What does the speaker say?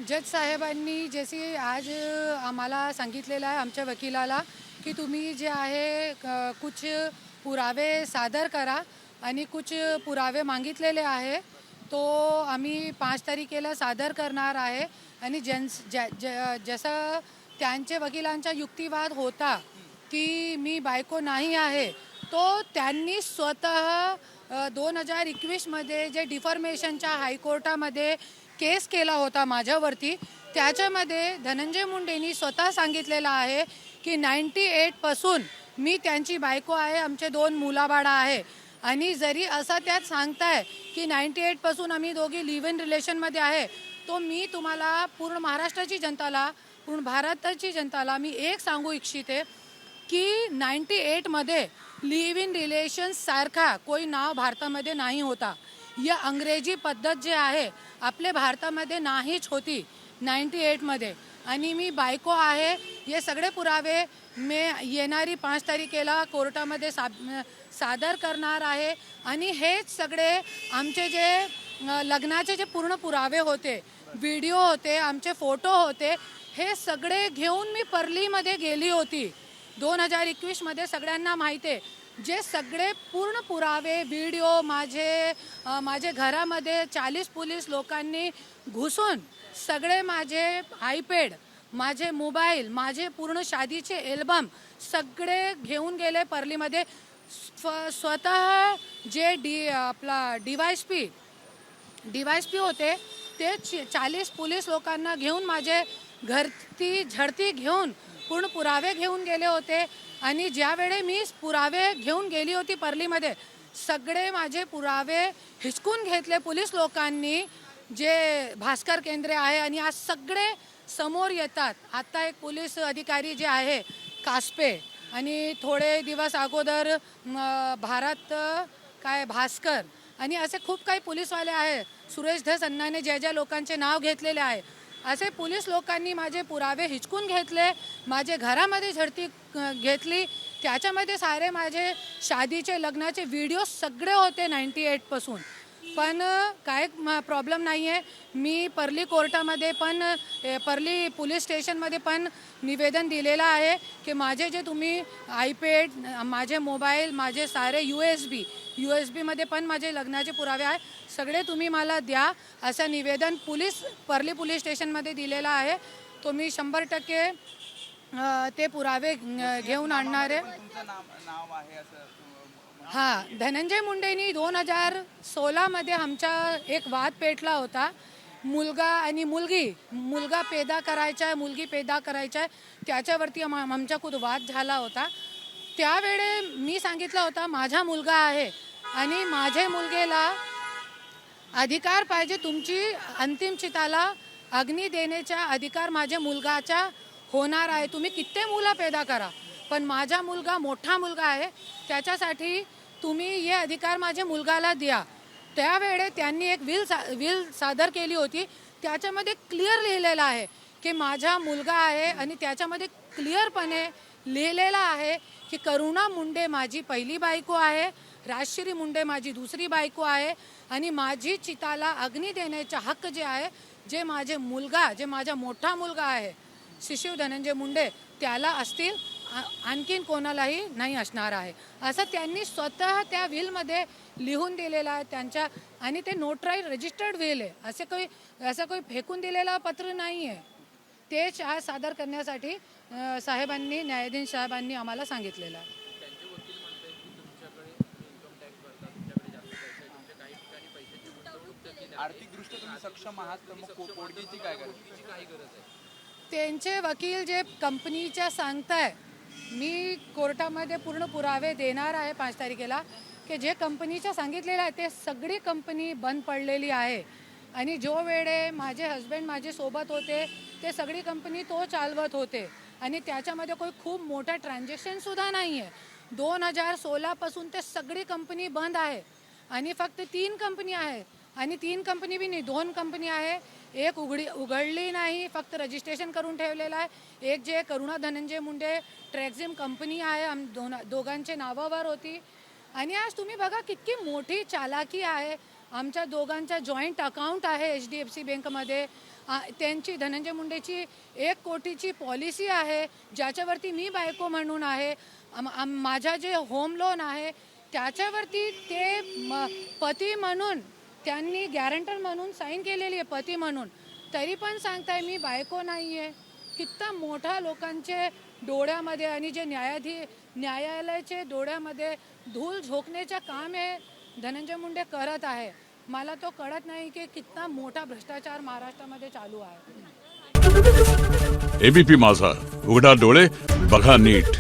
जज साहेबांनी जसे आज आम्हाला सांगितलेलं आहे आमच्या वकिलाला की तुम्ही जे आहे कुछ पुरावे सादर करा आणि कुछ पुरावे मागितलेले आहे तो आम्ही 5 तारखेला सादर करणार आहे आणि जसं त्यांचे वकिलांचा युक्तिवाद होता की मी बायको नाही आहे तो त्यांनी स्वतः 2021मध्ये जे डिफॉर्मेशनच्या हायकोर्टामध्ये केस केला होता माझ्यावरती त्याच्यामध्ये धनंजय मुंडेंनी स्वतः सांगितलेलं आहे की 98पासून मी त्यांची बायको आहे, आमचे 2 मुलाबाळा आहे आणि जरी असं त्यात सांगताय की 98पासून आम्ही दोघी लिव्ह इन रिलेशनमध्ये आहे तो मी तुम्हाला पूर्ण महाराष्ट्राची जनताला पूर्ण भारताची जनताला मी एक सांगू इच्छिते की 98मध्ये लिव्ह इन रिलेशन्स सारखा कोई नाव भारतामध्ये नाही होता. या अंग्रेजी पद्धत जे आहे आपल्या भारतामध्ये नाहीच होती 98मध्ये आणि मी बायको आहे हे सगळे पुरावे मी येणारी 5 तारखेला कोर्टामध्ये सादर करणार आहे आणि हेच सगळे आमचे जे लग्नाचे जे पूर्ण पुरावे होते, व्हिडिओ होते, आमचे फोटो होते, हे सगळे घेऊन मी परलीमध्ये गेली होती 2021मध्ये. सगळ्यांना माहिती आहे जे सगळे पूर्ण पुरावे व्हिडिओ माझे घरामध्ये 40 पोलीस लोकांनी घुसून सगळे माझे आयपॅड, माझे मोबाईल, माझे पूर्ण शादीचे एल्बम सगळे घेऊन गेले परलीमध्ये. स्वतः जे आपला डीवायएसपी होते ते 40 पोलीस लोकांना घेऊन माझे घरती झडती घेऊन पूर्ण पुरावे घेऊन गेले होते आणि ज्यावेळी मी पुरावे घेऊन गेली होती परलीमध्ये सगळे माझे पुरावे हिसकून घेतले पोलीस लोकांनी. जे भास्कर केंद्रे आहे आणि आज सगळे समोर येतात. आता एक पोलीस अधिकारी जे आहे कास्पे आणि थोडे दिवस अगोदर भारत भास्कर आणि असे खूप काही पोलीसवाले आहे, सुरेश धस अण्णाने ज्या लोकांचे नाव घेतलेले आहे असे पोलीस लोकांनी माझे पुरावे हिचकून घेतले, माझे घरामध्ये झडती घेतली. त्याच्यामध्ये सारे माझे शादीचे लग्नाचे व्हिडिओ सगळे होते 98पासून. पण काय प्रॉब्लेम नाही आहे. मी परली कोर्टामध्ये पण परली पोलीस स्टेशनमध्ये पण निवेदन दिलेलं आहे की माझे जे तुम्ही आयपॅड, माझे मोबाईल, माझे सारे USB मध्ये पण माझे लग्नाचे पुरावे आहे सगळे तुम्ही मला द्या असं निवेदन परली पोलीस स्टेशनमध्ये दिलेलं आहे. तो मी 100% ते पुरावे घेऊन आणणार आहे. हां, धनंजय मुंडेंनी 2016मध्ये आमचा एक वाद पेटला होता. मुलगा आणि मुलगा पैदा करायचा आहे, मुलगी पैदा करायचा आहे त्याच्यावरती आमचा खूप वाद झाला होता. त्यावेळे मी सांगितलं होता माझा मुलगा आहे आणि माझ्या मुलगेला अधिकार पाहिजे, तुमची अंतिम चिताला अग्नी देण्याचा अधिकार माझ्या मुलगाचा होणार आहे. तुम्ही किती मुलं पैदा करा पण माझा मुलगा मोठा मुलगा आहे त्याच्यासाठी तुम्ही हे अधिकार माझ्या मुलगाला द्या. त्यावेळे त्यांनी एक विल सादर केली होती त्याच्यामध्ये क्लिअर लिहिलेलं आहे की माझा मुलगा आहे आणि त्याच्यामध्ये क्लिअरपणे लिहिलेलं आहे की करुणा मुंडे माझी पहिली बायको आहे, राजश्री मुंडे माझी दुसरी बायको आहे आणि माझी चिताला अग्नी देण्याचा हक्क जे आहे जे माझा मोठा मुलगा आहे शिशिव धनंजय मुंडे त्याला असतील, आणखीन कोणालाही नाही असणार आहे असं त्यांनी स्वतः त्या विलमध्ये लिहून दिलेलं आहे त्यांच्या. आणि ते नोटराईज रजिस्टर्ड विल आहे, असं काही फेकून दिलेलं पत्र नाही आहे. तेच आज सादर करण्यासाठी न्यायाधीश साहेबांनी आम्हाला सांगितलेलं आहे. आर्थिकदृष्ट्या तुम्ही सक्षम आहात तर मग पोटगीची काय गरज आहे? त्यांचे वकील जे कंपनीच्या सांगताय मी कोर्टामध्ये पूर्ण पुरावे देणार आहे 5 तारखेला की जे कंपनीच्या सांगितलेलं आहे ते सगळी कंपनी बंद पडलेली आहे आणि जो वेळे माझे हस्बंड माझे सोबत होते ते सगळी कंपनी तो चालवत होते आणि त्याच्यामध्ये काही खूप मोठा ट्रान्झॅक्शनसुद्धा नाही आहे. 2016पासून ते सगळी कंपनी बंद आहे आणि फक्त 3 कंपनी आहेत आणि 3 कंपनी बी नाही 2 कंपनी आहे. एक उघडली नाही, फक्त रजिस्ट्रेशन करून ठेवलेलं आहे. एक जे करुणा धनंजय मुंडे ट्रॅक्झिम कंपनी आहे दोघांचे नावावर होती आणि आज तुम्ही बघा किती मोठी चालाकी आहे. आमच्या दोघांचा जॉईंट अकाउंट आहे HDFC बँकमध्ये त्यांची धनंजय मुंडेची 1 कोटीची पॉलिसी आहे, ज्याच्यावरती मी बायको म्हणून आहे. माझा जे होम लोन आहे त्याच्यावरती ते पती म्हणून त्यांनी गॅरंटर म्हणून साईन केलेली आहे, पती म्हणून. तरी पण सांगताय मी बायको नाही आहे. कित्ता मोठा लोकांचे डोळ्यामध्ये आणि जे न्यायालयाचे डोळ्यामध्ये धूळ झोकण्याचं काम हे धनंजय मुंडे करत आहे. मला तो कळत नाही की कितना मोठा भ्रष्टाचार महाराष्ट्रामध्ये चालू आहे. एबीपी माझा, उघडा डोळे बघा नीट.